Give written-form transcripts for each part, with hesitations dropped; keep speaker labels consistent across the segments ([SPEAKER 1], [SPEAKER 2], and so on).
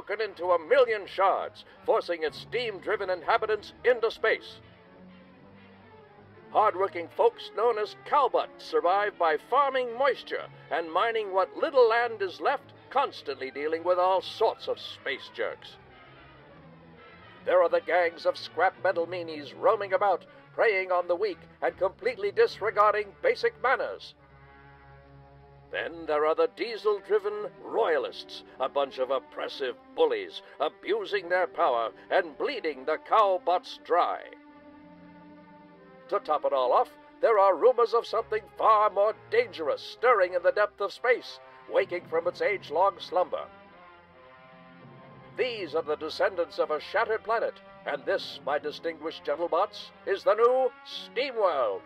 [SPEAKER 1] broken into 1,000,000 shards, forcing its steam-driven inhabitants into space. Hard-working folks known as cowbutts survive by farming moisture and mining what little land is left, constantly dealing with all sorts of space jerks. There are the gangs of scrap metal meanies roaming about, preying on the weak and completely disregarding basic manners. Then there are the diesel-driven royalists, a bunch of oppressive bullies, abusing their power and bleeding the cowbutts dry. To top it all off, there are rumors of something far more dangerous stirring in the depth of space, waking from its age-long slumber. These are the descendants of a shattered planet, and this, my distinguished gentlebots, is the new Steamworld.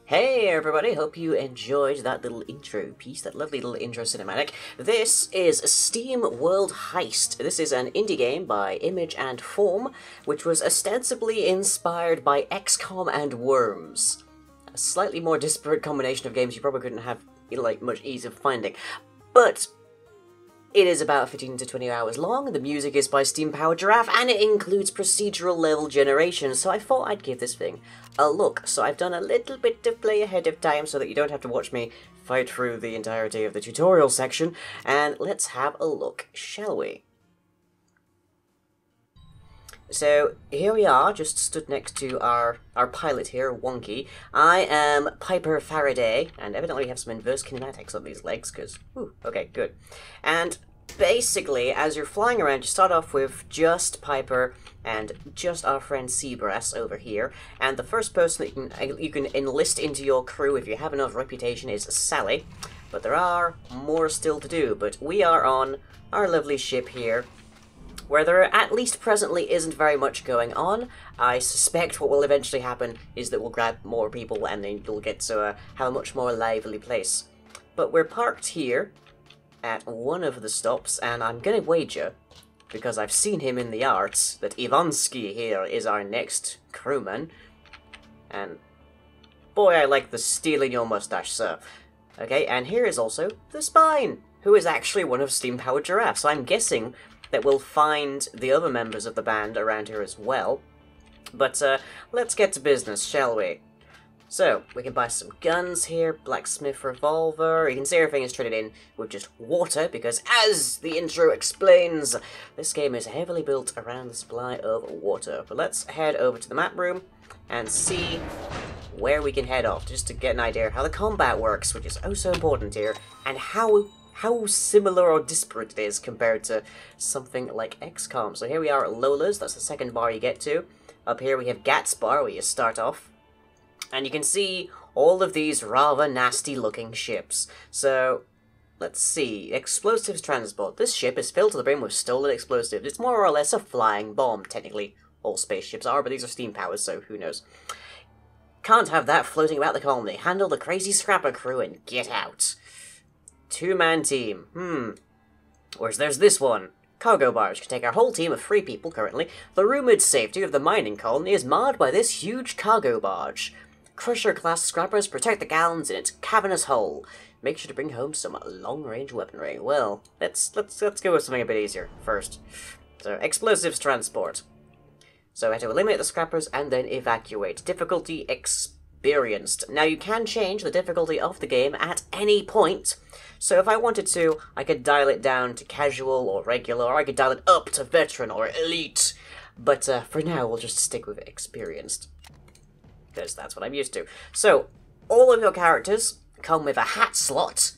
[SPEAKER 2] Hey everybody, hope you enjoyed that little intro piece, that lovely little intro cinematic. This is Steamworld Heist. This is an indie game by Image and Form, which was ostensibly inspired by XCOM and Worms. A slightly more disparate combination of games you probably couldn't have, like, much ease of finding. But it is about 15 to 20 hours long, the music is by Steam Powered Giraffe, and it includes procedural level generation, so I thought I'd give this thing a look. So I've done a little bit of play ahead of time so that you don't have to watch me fight through the entirety of the tutorial section, and let's have a look, shall we? So here we are, just stood next to our pilot here, Wonky. I am Piper Faraday, and evidently we have some inverse kinematics on these legs, because, okay, good. And basically, as you're flying around, you start off with just Piper and just our friend Seabrass over here, and the first person that you can enlist into your crew if you have enough reputation is Sally, but there are more still to do. But we are on our lovely ship here, where there at least presently isn't very much going on. I suspect what will eventually happen is that we'll grab more people and then you'll get to have a much more lively place. But we're parked here at one of the stops, and I'm gonna wager, because I've seen him in the arts, that Ivansky here is our next crewman. And boy, I like the steel in your mustache, sir. Okay, and here is also the Spine, who is actually one of Steam Powered Giraffe, so I'm guessing that we'll find the other members of the band around here as well. But let's get to business, shall we? So, we can buy some guns here, blacksmith revolver. You can see everything is traded in with just water, because as the intro explains, this game is heavily built around the supply of water. But let's head over to the map room and see where we can head off, just to get an idea of how the combat works, which is oh so important here, and how similar or disparate it is compared to something like XCOM. So here we are at Lola's, that's the second bar you get to. Up here we have Gat's bar, where you start off. And you can see all of these rather nasty looking ships. So, let's see. Explosives transport. This ship is filled to the brim with stolen explosives. It's more or less a flying bomb. Technically, all spaceships are, but these are steam powers, so who knows. Can't have that floating about the colony. Handle the crazy scrapper crew and get out. Two-man team. Whereas there's this one. Cargo barge can take our whole team of 3 people currently. The rumoured safety of the mining colony is marred by this huge cargo barge. Crusher-class scrappers protect the gallons in its cavernous hull. Make sure to bring home some long-range weaponry. Well, let's go with something a bit easier first. So, explosives transport. So we have to eliminate the scrappers and then evacuate. Difficulty experienced. Now you can change the difficulty of the game at any point. So if I wanted to, I could dial it down to casual or regular, or I could dial it up to veteran or elite. But for now, we'll just stick with experienced, because that's what I'm used to. So, all of your characters come with a hat slot,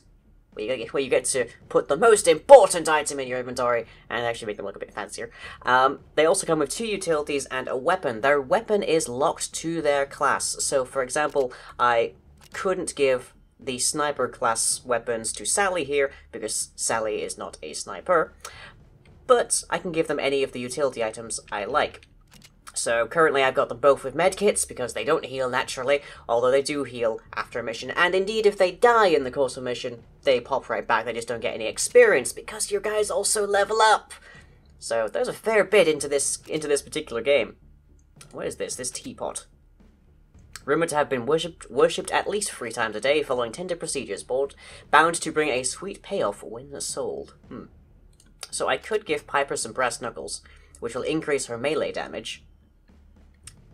[SPEAKER 2] where you get to put the most important item in your inventory, and actually make them look a bit fancier. They also come with 2 utilities and a weapon. Their weapon is locked to their class. So, for example, I couldn't give the sniper class weapons to Sally here, because Sally is not a sniper, but I can give them any of the utility items I like. So currently I've got them both with medkits, because they don't heal naturally, although they do heal after a mission, and indeed if they die in the course of a mission, they pop right back, they just don't get any experience, because your guys also level up. So there's a fair bit into this particular game. What is this? This teapot. Rumoured to have been worshipped at least 3 times a day, following tender procedures, bound to bring a sweet payoff when sold. So I could give Piper some brass knuckles, which will increase her melee damage.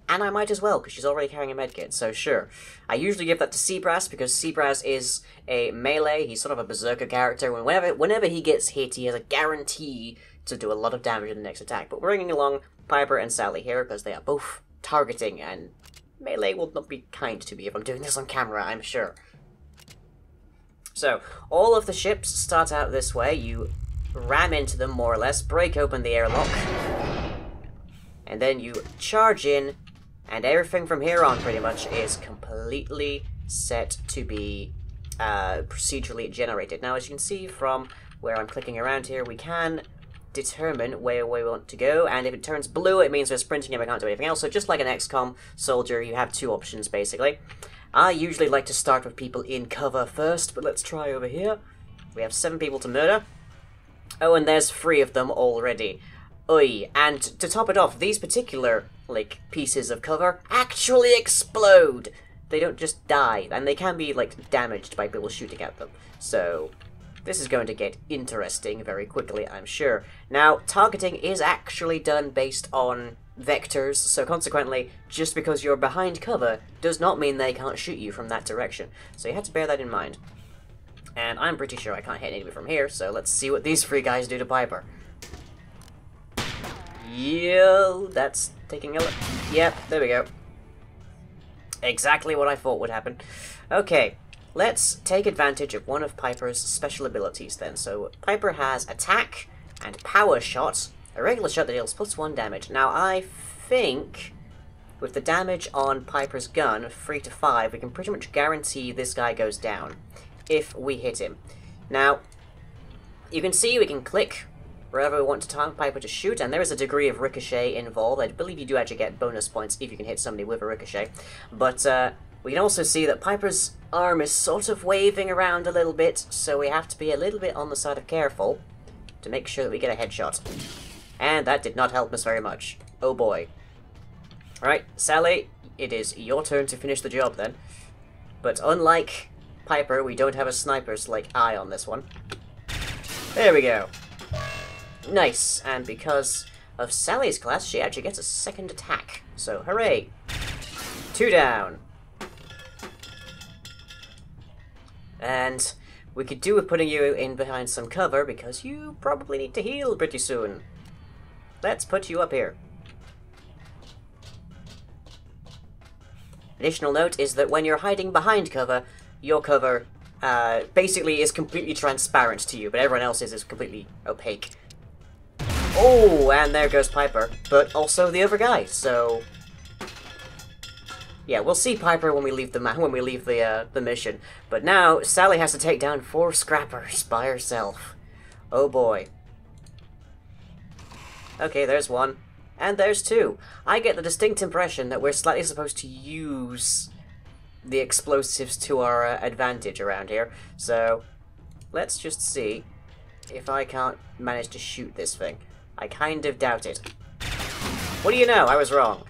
[SPEAKER 2] And I might as well, because she's already carrying a medkit, so sure. I usually give that to Seabrass, because Seabrass is a melee. He's sort of a berserker character. Whenever he gets hit, he has a guarantee to do a lot of damage in the next attack. But we're bringing along Piper and Sally here, because they are both targeting, and melee will not be kind to me if I'm doing this on camera, I'm sure. So, all of the ships start out this way. You ram into them, more or less, break open the airlock, and then you charge in, and everything from here on, pretty much, is completely set to be procedurally generated. Now, as you can see from where I'm clicking around here, we can determine where we want to go, and if it turns blue, it means we're sprinting and we can't do anything else. So just like an XCOM soldier, you have 2 options, basically. I usually like to start with people in cover first, but let's try over here. We have 7 people to murder. Oh, and there's 3 of them already. Oi, and to top it off, these particular, pieces of cover actually explode! They don't just die, and they can be, damaged by people shooting at them. So, this is going to get interesting very quickly, I'm sure. Now, targeting is actually done based on vectors, so consequently, just because you're behind cover does not mean they can't shoot you from that direction. So you have to bear that in mind. And I'm pretty sure I can't hit anybody from here, so let's see what these 3 guys do to Piper. Yo, that's taking a look. Yep, there we go. Exactly what I thought would happen. Okay, let's take advantage of one of Piper's special abilities then. So, Piper has attack and power shot, a regular shot that deals +1 damage. Now, I think with the damage on Piper's gun, 3 to 5, we can pretty much guarantee this guy goes down if we hit him. Now, you can see we can click wherever we want to time Piper to shoot, and there is a degree of ricochet involved. I believe you do actually get bonus points if you can hit somebody with a ricochet. But we can also see that Piper's arm is sort of waving around a little bit, so we have to be a little bit on the side of careful to make sure that we get a headshot. And that did not help us very much. Oh boy. Alright, Sally, it is your turn to finish the job then. But unlike Piper, we don't have a sniper's eye on this one. There we go. Nice, and because of Sally's class, she actually gets a 2nd attack. So, hooray! 2 down. And we could do with putting you in behind some cover, because you probably need to heal pretty soon. Let's put you up here. Additional note is that when you're hiding behind cover, your cover basically is completely transparent to you, but everyone else's is completely opaque. Oh, and there goes Piper, but also the other guy, so yeah, we'll see Piper when we leave the mission. But now Sally has to take down 4 scrappers by herself. Oh boy. Okay, there's 1, and there's 2. I get the distinct impression that we're slightly supposed to use the explosives to our advantage around here. So let's just see if I can't manage to shoot this thing. I kind of doubt it. What do you know? I was wrong.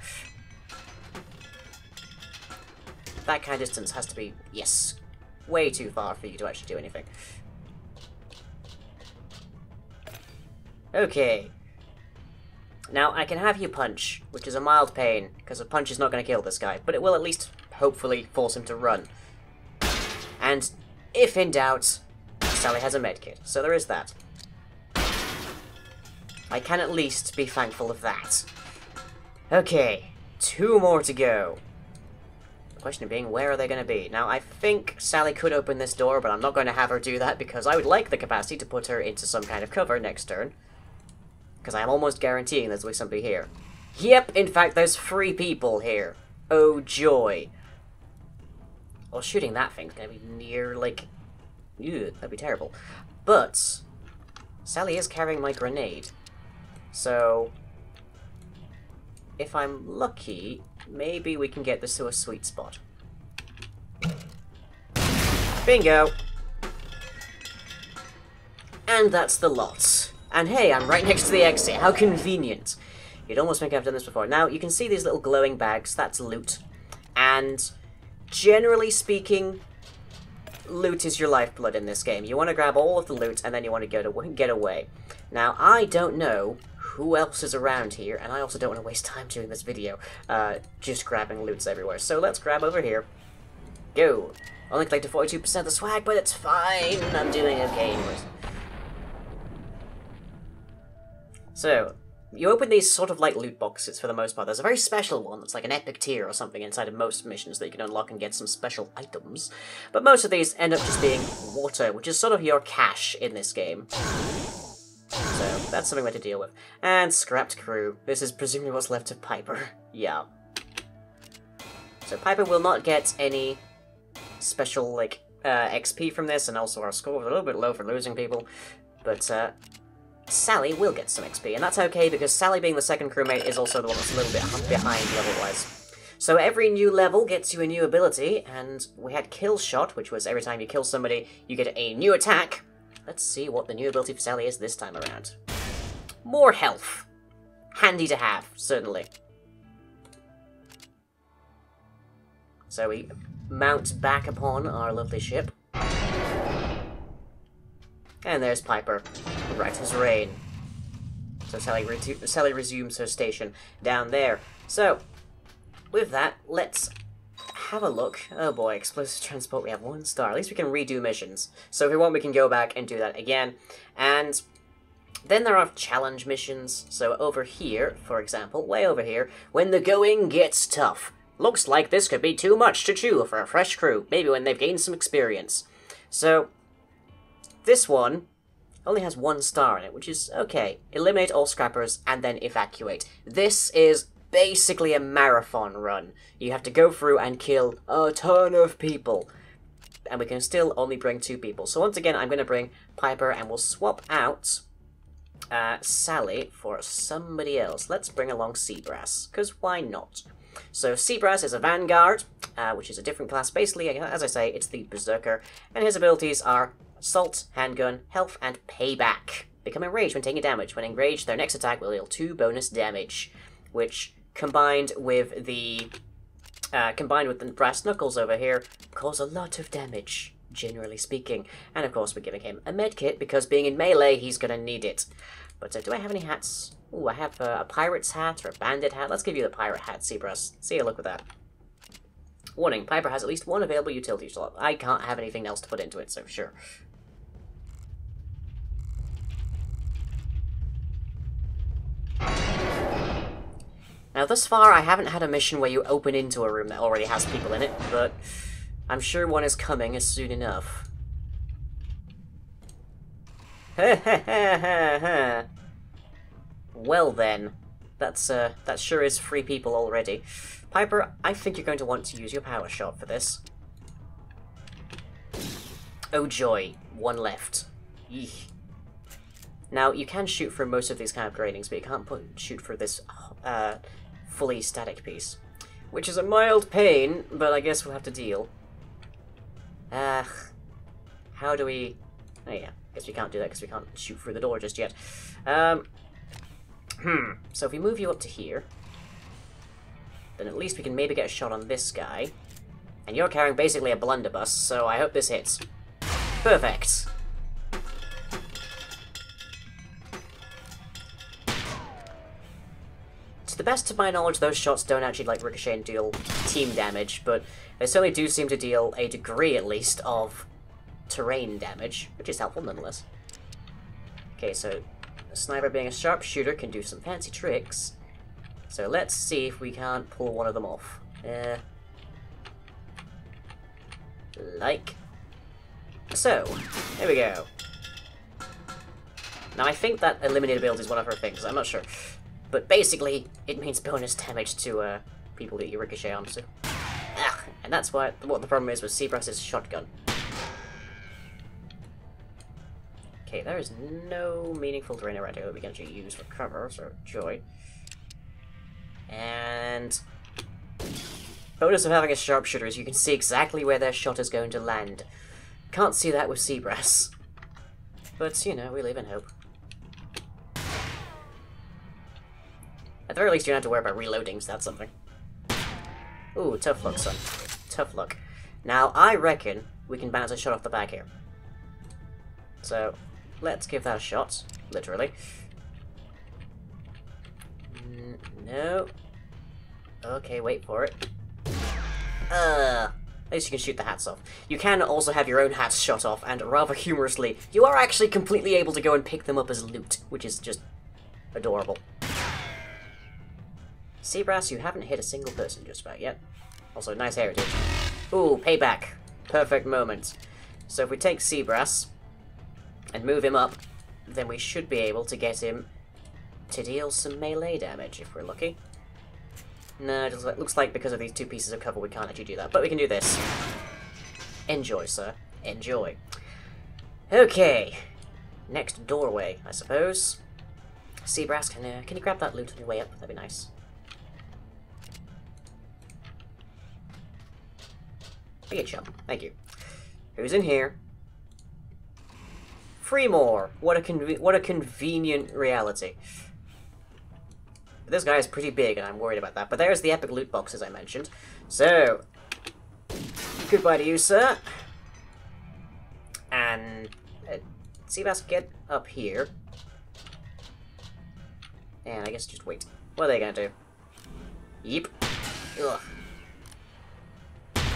[SPEAKER 2] That kind of distance has to be, yes, way too far for you to actually do anything. Okay. Now, I can have you punch, which is a mild pain, because a punch is not going to kill this guy, but it will at least, hopefully, force him to run. And, if in doubt, Sally has a medkit, so there is that. I can at least be thankful of that. Okay, 2 more to go. The question being, where are they going to be? Now, I think Sally could open this door, but I'm not going to have her do that, because I would like the capacity to put her into some kind of cover next turn. Because I'm almost guaranteeing there's always somebody here. Yep, in fact, there's 3 people here. Oh, joy. Well, shooting that thing's gonna be near, ew, that'd be terrible. But Sally is carrying my grenade. So, if I'm lucky, maybe we can get this to a sweet spot. Bingo! And that's the lot. And hey, I'm right next to the exit. How convenient. You'd almost think I've done this before. Now, you can see these little glowing bags. That's loot. And generally speaking, loot is your lifeblood in this game. You want to grab all of the loot, and then you want to get away. Now, I don't know who else is around here, and I also don't want to waste time doing this video, just grabbing loots everywhere. So let's grab over here. Go. Only collected 42% of the swag, but it's fine. I'm doing okay anyways. So, you open these sort of like loot boxes for the most part. There's a very special one that's like an epic tier or something inside of most missions that you can unlock and get some special items. But most of these end up just being water, which is sort of your cash in this game. So, that's something we have to deal with. And scrapped crew. This is presumably what's left of Piper. Yeah. So Piper will not get any special, like, XP from this, and also our score was a little bit low for losing people. But, Sally will get some XP, and that's okay, because Sally being the second crewmate is also the one that's a little bit behind level-wise. So every new level gets you a new ability, and we had Kill Shot, which was every time you kill somebody, you get a new attack. Let's see what the new ability for Sally is this time around. More health. Handy to have, certainly. So we mount back upon our lovely ship. And there's Piper, right as rain. So Sally resumes her station down there. So, with that, let's have a look. Oh boy, explosive transport, we have 1 star. At least we can redo missions. So if we want, we can go back and do that again. And then there are challenge missions. So over here, for example, way over here, when the going gets tough. Looks like this could be too much to chew for a fresh crew, maybe when they've gained some experience. So, this one only has 1 star in it, which is okay. Eliminate all scrappers and then evacuate. This is basically a marathon run. You have to go through and kill a ton of people. And we can still only bring 2 people. So once again, I'm going to bring Piper, and we'll swap out Sally for somebody else. Let's bring along Seabrass, because why not? So Seabrass is a Vanguard, which is a different class. Basically, as I say, it's the Berserker, and his abilities are Assault, Handgun, Health, and Payback. Become enraged when taking damage. When enraged, their next attack will deal 2 bonus damage, which combined with the brass knuckles over here, cause a lot of damage, generally speaking. And of course, we're giving him a medkit because being in melee, he's gonna need it. But do I have any hats? Ooh, I have a pirate's hat or a bandit hat. Let's give you the pirate hat, Seabrass. See a look with that. Warning, Piper has at least 1 available utility slot. I can't have anything else to put into it, so sure. Now, thus far, I haven't had a mission where you open into a room that already has people in it, but I'm sure one is coming as soon enough. Well then, that sure is 3 people already. Piper, I think you're going to want to use your power shot for this. Oh joy, 1 left. Eek. Now, you can shoot for most of these kind of gradings, but you can't shoot for this fully static piece. Which is a mild pain, but I guess we'll have to deal. How do we... Oh yeah, guess we can't do that because we can't shoot through the door just yet. So if we move you up to here, then at least we can maybe get a shot on this guy. And you're carrying basically a blunderbuss, so I hope this hits. Perfect! To the best of my knowledge, those shots don't actually, like, ricochet and deal team damage, but they certainly do seem to deal a degree, at least, of terrain damage, which is helpful nonetheless. Okay, so a sniper being a sharpshooter can do some fancy tricks. So let's see if we can't pull one of them off. Like so. There we go. Now I think that eliminate ability is one of her things, I'm not sure. But basically, it means bonus damage to people that you ricochet onto. And that's what the problem is with Seabrass's shotgun. Okay, there is no meaningful terrain around here that we can actually use for cover, so joy. And bonus of having a sharpshooter is you can see exactly where their shot is going to land. Can't see that with Seabrass. But, you know, we live in hope. At the very least, you don't have to worry about reloading, so that's something. Ooh, tough luck, son. Tough luck. Now, I reckon we can bounce a shot off the back here. So, let's give that a shot. Literally. No. Okay, wait for it. At least you can shoot the hats off. You can also have your own hats shot off, and rather humorously, you are actually completely able to go and pick them up as loot, which is just adorable. Seabrass, you haven't hit a single person just about yet. Also, nice heritage. Ooh, payback. Perfect moment. So if we take Seabrass and move him up, then we should be able to get him to deal some melee damage if we're lucky. No, it looks like because of these two pieces of cover we can't actually do that, but we can do this. Enjoy, sir. Enjoy. Okay. Next doorway, I suppose. Seabrass, can you grab that loot on your way up? That'd be nice. Okay, chum. Thank you. Who's in here? Three more. What a convenient reality. This guy is pretty big, and I'm worried about that. But there's the epic loot box, as I mentioned. So, goodbye to you, sir. And Seabass, get up here. And I guess just wait. What are they gonna do? Yeep. Ugh.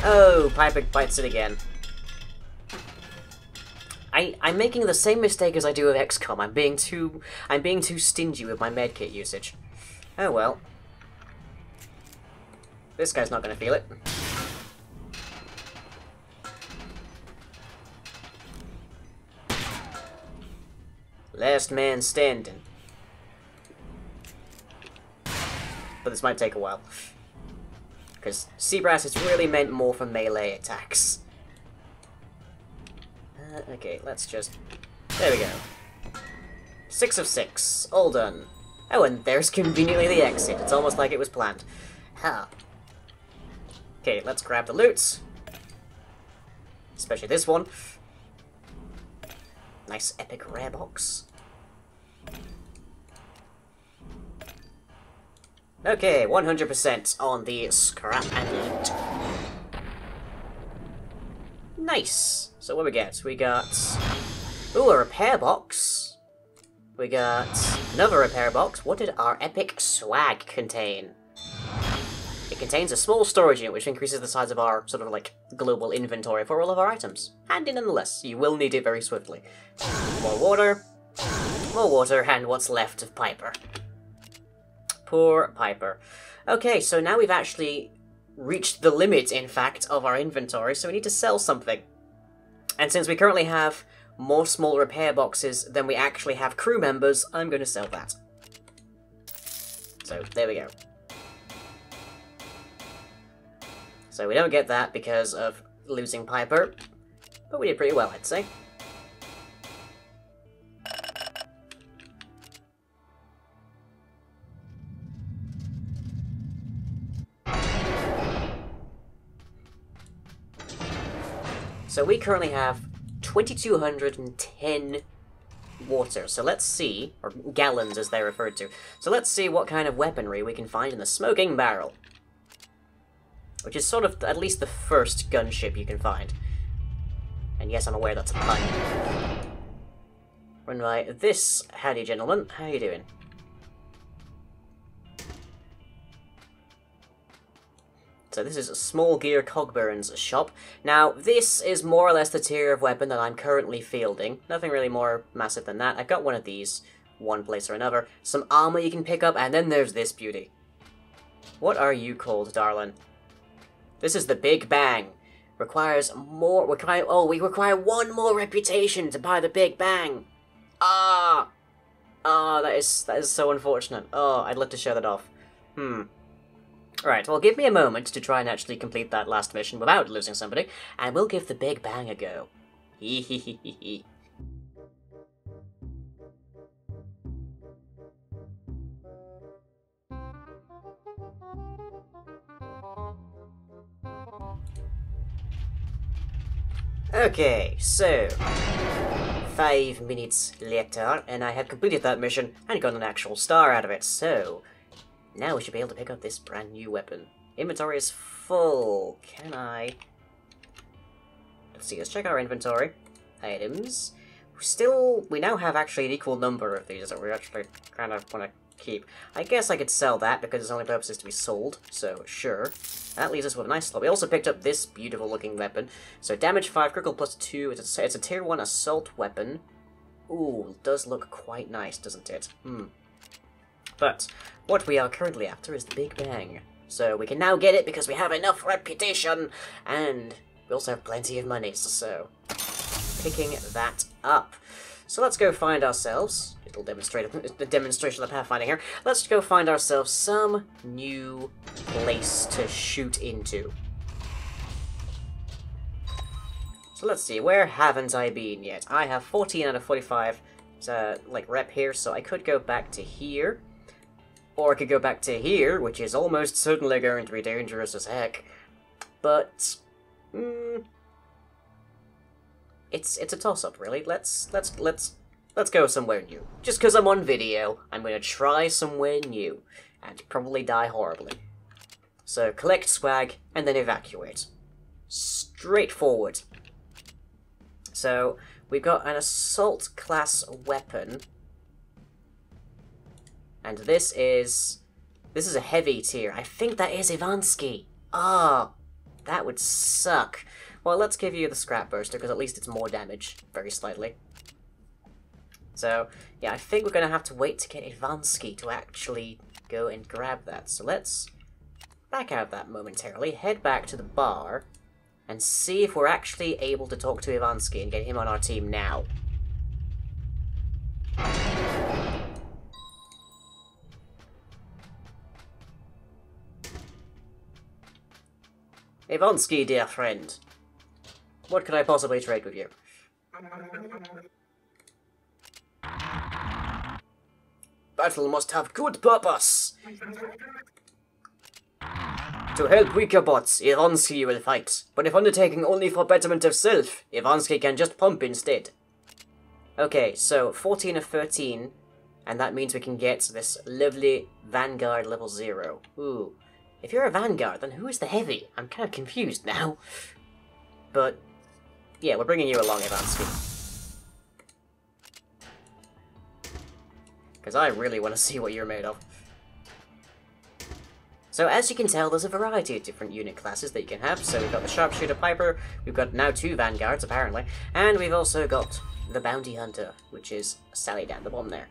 [SPEAKER 2] Oh, Piper bites it again. I'm making the same mistake as I do with XCOM. I'm being too stingy with my medkit usage. Oh well. This guy's not gonna feel it. Last man standing. But this might take a while. Because Seabrass is really meant more for melee attacks. Okay, let's just... There we go. 6 of 6. All done. Oh, and there's conveniently the exit. It's almost like it was planned. Huh. Okay, let's grab the loot. Especially this one. Nice epic rare box. Okay, 100% on the scrap and loot. Nice. So what we get? We got... Ooh, a repair box. We got another repair box. What did our epic swag contain? It contains a small storage unit which increases the size of our sort of like global inventory for all of our items. Handy nonetheless. You will need it very swiftly. More water, and what's left of Piper. Poor Piper. Okay, so now we've actually reached the limit, in fact, of our inventory, so we need to sell something. And since we currently have more small repair boxes than we actually have crew members, I'm going to sell that. So, there we go. So we don't get that because of losing Piper, but we did pretty well, I'd say. So we currently have 2,210 water. So let's see, or gallons as they're referred to. So let's see what kind of weaponry we can find in the smoking barrel. Which is sort of at least the first gunship you can find. And yes, I'm aware that's a pun. Run by this. Howdy, gentlemen. How you doing? So this is a Small Gear Cogburns shop. Now, this is more or less the tier of weapon that I'm currently fielding. Nothing really more massive than that. I've got one of these, one place or another. Some armor you can pick up, and then there's this beauty. What are you called, darling? This is the Big Bang. Requires more... we require one more reputation to buy the Big Bang. Ah! Ah, that is so unfortunate. Oh, I'd love to show that off. Right, well, give me a moment to try and actually complete that last mission without losing somebody, and we'll give the Big Bang a go. Hee hee hee hee hee. Okay, so 5 minutes later, and I have completed that mission and got an actual star out of it, so now we should be able to pick up this brand new weapon. Inventory is full. Can I... Let's see, let's check our inventory. Items. Still, we now have actually an equal number of these that we actually kind of want to keep. I guess I could sell that because its only purpose is to be sold, so sure. That leaves us with a nice slot. We also picked up this beautiful looking weapon. So damage 5, critical plus 2, it's a tier 1 assault weapon. Ooh, does look quite nice, doesn't it? But what we are currently after is the Big Bang. So we can now get it because we have enough reputation, and we also have plenty of money, so picking that up. So let's go find ourselves, little demonstration of the pathfinding here, let's go find ourselves some new place to shoot into. So let's see, where haven't I been yet? I have 14 out of 45 like rep here, so I could go back to here. Or I could go back to here, which is almost certainly going to be dangerous as heck. But it's a toss-up, really. Let's go somewhere new. Just because I'm on video, I'm going to try somewhere new, and probably die horribly. So collect swag, and then evacuate. Straightforward. So we've got an assault class weapon. And this is a heavy tier. I think that is Ivansky. Ah, that would suck. Well, let's give you the scrap burster, because at least it's more damage, very slightly. So, yeah, I think we're going to have to wait to get Ivansky to actually go and grab that. So let's back out of that momentarily, head back to the bar, and see if we're actually able to talk to Ivansky and get him on our team now. Ivansky, dear friend, what can I possibly trade with you? Battle must have good purpose. To help weaker bots, Ivansky will fight, but if undertaking only for betterment of self, Ivansky can just pump instead. Okay, so 14 of 13, and that means we can get this lovely Vanguard level 0. Ooh. If you're a Vanguard, then who is the heavy? I'm kind of confused now. But, yeah, we're bringing you along, Ivansky. Because I really want to see what you're made of. So, as you can tell, there's a variety of different unit classes that you can have. So we've got the Sharpshooter Piper, we've got now 2 Vanguards, apparently, and we've also got the Bounty Hunter, which is Sally down the bomb there.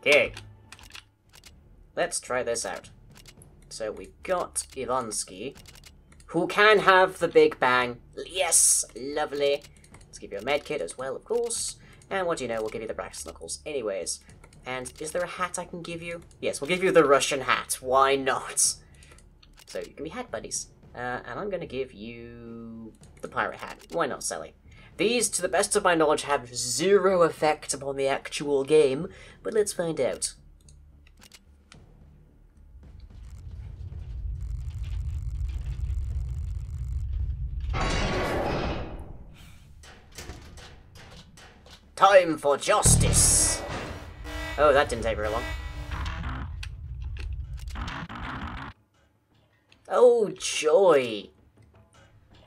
[SPEAKER 2] Okay. Let's try this out. So we've got Ivansky, who can have the Big Bang. Yes, lovely. Let's give you a medkit as well, of course. And what do you know, we'll give you the brass knuckles. Anyways, and is there a hat I can give you? Yes, we'll give you the Russian hat. Why not? So you can be hat buddies. And I'm going to give you the pirate hat. Why not, Sally? These, to the best of my knowledge, have 0 effect upon the actual game, but let's find out. Time for justice! Oh, that didn't take very long. Oh, joy!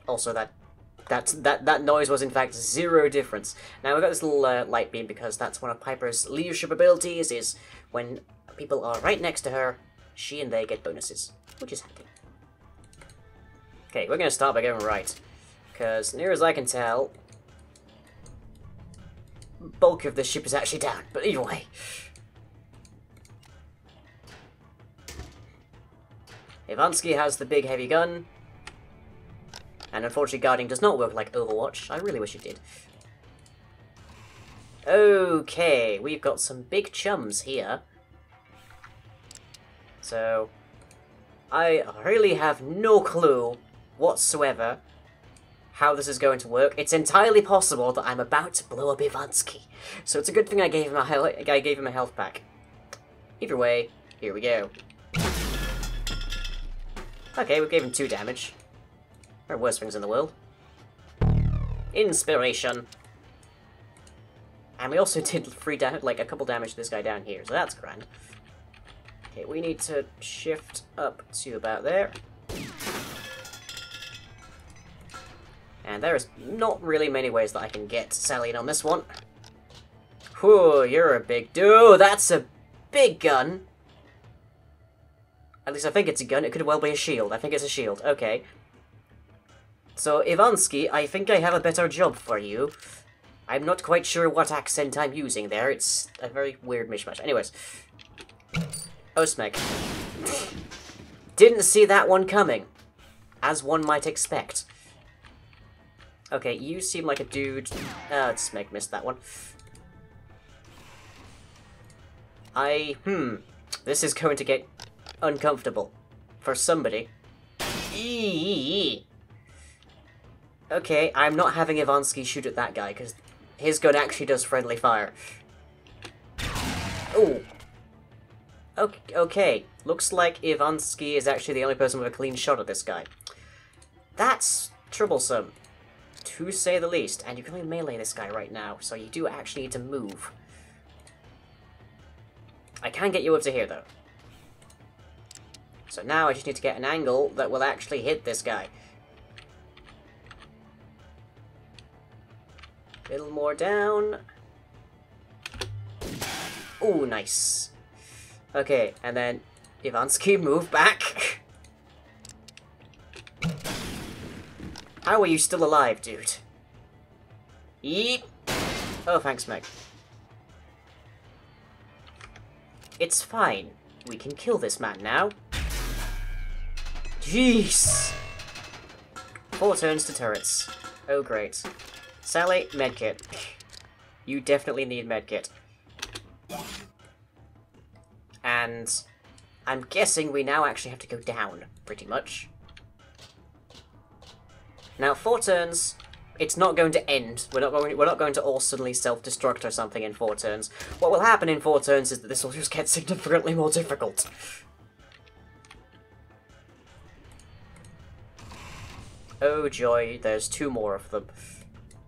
[SPEAKER 2] Also, that noise was in fact 0 difference. Now, we've got this little light beam because that's one of Piper's leadership abilities, is when people are right next to her, she and they get bonuses, which is handy. Okay, we're going to start by going right, because near as I can tell, bulk of the ship is actually down, but either way. Ivansky has the big heavy gun, and unfortunately guarding does not work like Overwatch. I really wish it did. Okay, we've got some big chums here. So, I really have no clue whatsoever how this is going to work. It's entirely possible that I'm about to blow up Ivansky, so it's a good thing I gave him a health pack. Either way, here we go. Okay, we gave him 2 damage. There are worse things in the world. Inspiration. And we also did 3 damage, like a couple damage to this guy down here, so that's grand. Okay, we need to shift up to about there. And there's not really many ways that I can get Sally in on this one. Whew, you're a big dude. That's a big gun. At least I think it's a gun. It could well be a shield. I think it's a shield. Okay. So, Ivansky, I think I have a better job for you. I'm not quite sure what accent I'm using there. It's a very weird mishmash. Anyways. Osmeg. Didn't see that one coming. As one might expect. Okay, you seem like a dude. Smeg missed that one. This is going to get uncomfortable. For somebody. Eee. Okay, I'm not having Ivansky shoot at that guy, because his gun actually does friendly fire. Ooh. Okay, looks like Ivansky is actually the only person with a clean shot at this guy. That's troublesome, to say the least. And you can only melee this guy right now, so you do actually need to move. I can get you up to here, though. So now I just need to get an angle that will actually hit this guy. A little more down. Ooh, nice. Okay, and then Ivansky, move back. How are you still alive, dude? Yeep. Oh, thanks, Meg. It's fine. We can kill this man now. Jeez. 4 turns to turrets. Oh, great. Sally, medkit. You definitely need medkit. And I'm guessing we now actually have to go down, pretty much. Now, 4 turns, it's not going to end. We're not going to all suddenly self-destruct or something in 4 turns. What will happen in 4 turns is that this will just get significantly more difficult. Oh joy, there's 2 more of them.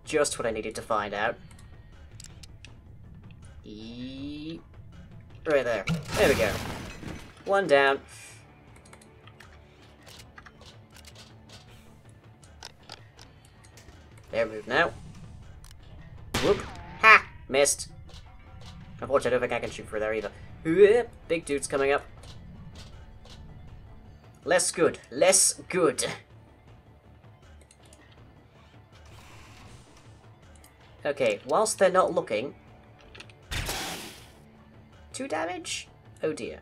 [SPEAKER 2] Just what I needed to find out. Right there. There we go. 1 down. There, move now. Whoop. Ha! Missed. Unfortunately, I don't think I can shoot through there either. Big dude's coming up. Less good. Less good. Okay, whilst they're not looking... 2 damage? Oh dear.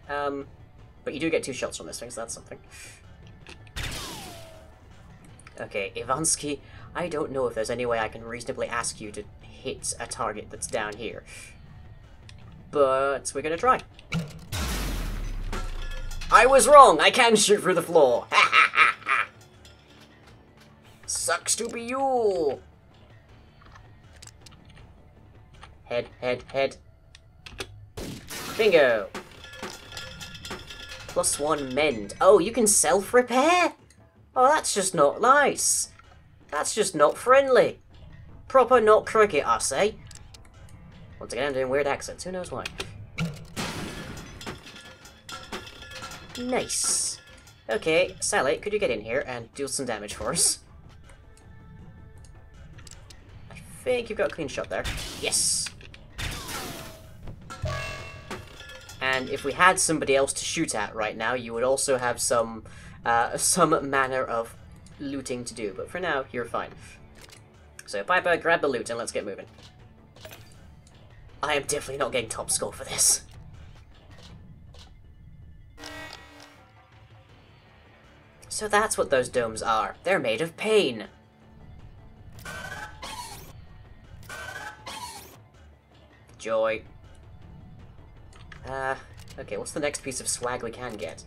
[SPEAKER 2] But you do get 2 shots from this thing, so that's something. Okay, Ivansky, I don't know if there's any way I can reasonably ask you to hit a target that's down here. But we're gonna try. I was wrong! I can shoot through the floor! Ha ha ha ha! Sucks to be you! Head, head, head. Bingo! +1 mend. Oh, you can self-repair? Oh, that's just not nice. That's just not friendly. Proper not cricket, I say. Once again, I'm doing weird accents. Who knows why? Nice. Okay, Sally, could you get in here and deal some damage for us? I think you've got a clean shot there. Yes! And if we had somebody else to shoot at right now, you would also have some manner of looting to do. But for now, you're fine. So, Piper, grab the loot and let's get moving. I am definitely not getting top score for this. So that's what those domes are. They're made of pain. Joy. Okay, what's the next piece of swag we can get?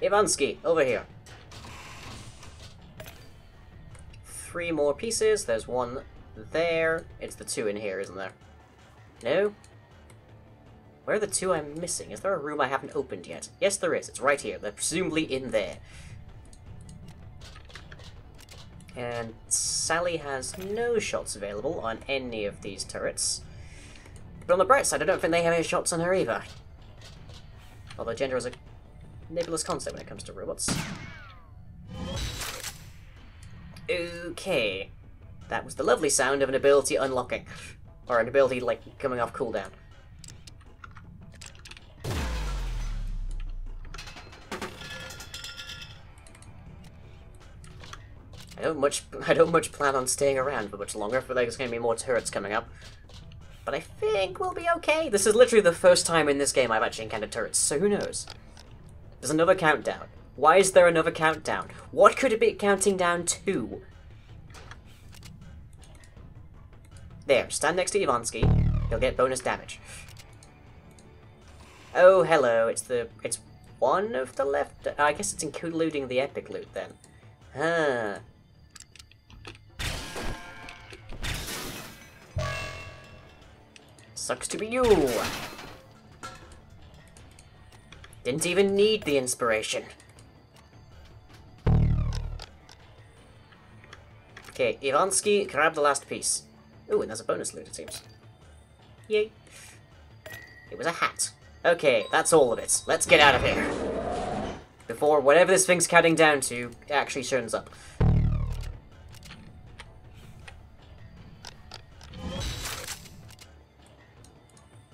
[SPEAKER 2] Ivansky, over here. 3 more pieces. There's 1 there. It's the 2 in here, isn't there? No? Where are the 2 I'm missing? Is there a room I haven't opened yet? Yes, there is. It's right here. They're presumably in there. And Sally has no shots available on any of these turrets. But on the bright side, I don't think they have any shots on her either. Although gender is a nebulous concept when it comes to robots. Okay. That was the lovely sound of an ability unlocking. Or an ability, like, coming off cooldown. I don't much plan on staying around for much longer, for there's going to be more turrets coming up. But I think we'll be okay. This is literally the first time in this game I've actually encountered turrets, so who knows? There's another countdown. Why is there another countdown? What could it be counting down to? There, stand next to Ivansky. He'll get bonus damage. Oh, hello. It's one of the left. I guess it's including the epic loot then. Huh. Sucks to be you. Didn't even need the inspiration. Okay, Ivansky, grab the last piece. Ooh, and there's a bonus loot, it seems. Yay. It was a hat. Okay, that's all of it. Let's get out of here. Before whatever this thing's counting down to actually turns up.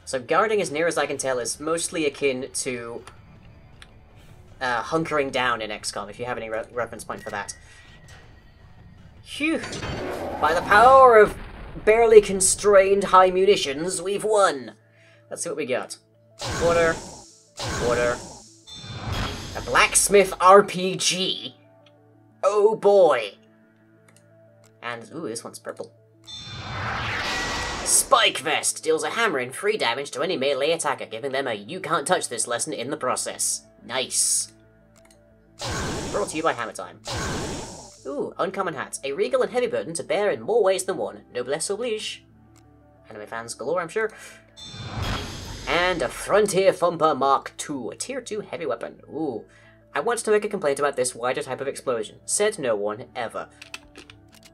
[SPEAKER 2] So guarding, as near as I can tell, is mostly akin to hunkering down in XCOM, if you have any reference point for that. Phew! By the power of barely constrained high munitions, we've won! Let's see what we got. Quarter. A blacksmith RPG? Oh boy! And, ooh, this one's purple. Spike Vest deals a hammer and 3 damage to any melee attacker, giving them a you can't touch this lesson in the process. Nice. Brought to you by Hammer Time. Ooh, uncommon hat. A regal and heavy burden to bear in more ways than one. Noblesse oblige. Anime fans galore, I'm sure. And a Frontier Thumper Mark II, a Tier 2 heavy weapon. Ooh. I wanted to make a complaint about this wider type of explosion. Said no one, ever.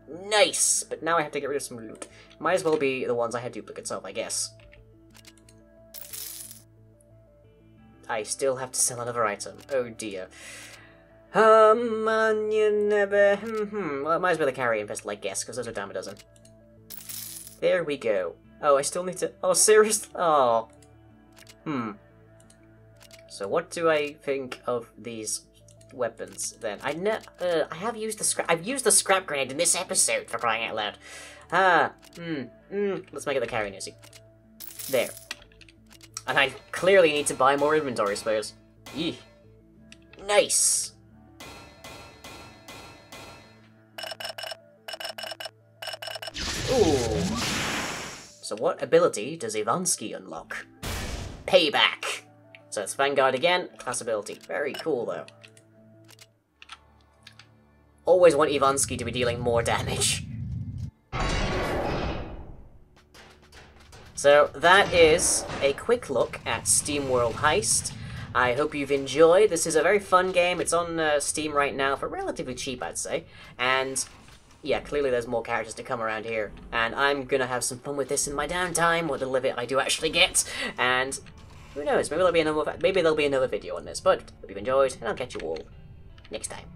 [SPEAKER 2] Nice! But now I have to get rid of some loot. Might as well be the ones I had duplicates of, I guess. I still have to sell another item. Oh dear. You never... Well, it might as well be the carrying pistol, I guess, because those are dime a dozen. There we go. Oh, I still need to... Oh, seriously? Oh. So what do I think of these weapons, then? I have used the scrap... I've used the scrap grenade in this episode, for crying out loud. Let's make it the carrying Uzi. There. And I clearly need to buy more inventory space. Eeh. Nice! Ooh. So what ability does Ivansky unlock? Payback! So it's Vanguard again, class ability. Very cool, though. Always want Ivansky to be dealing more damage. So that is a quick look at Steamworld Heist. I hope you've enjoyed. This is a very fun game. It's on Steam right now for relatively cheap, I'd say. And yeah, clearly there's more characters to come around here. And I'm gonna have some fun with this in my downtime, what little of it I do actually get. And who knows, maybe there'll be another video on this. But hope you've enjoyed, and I'll catch you all next time.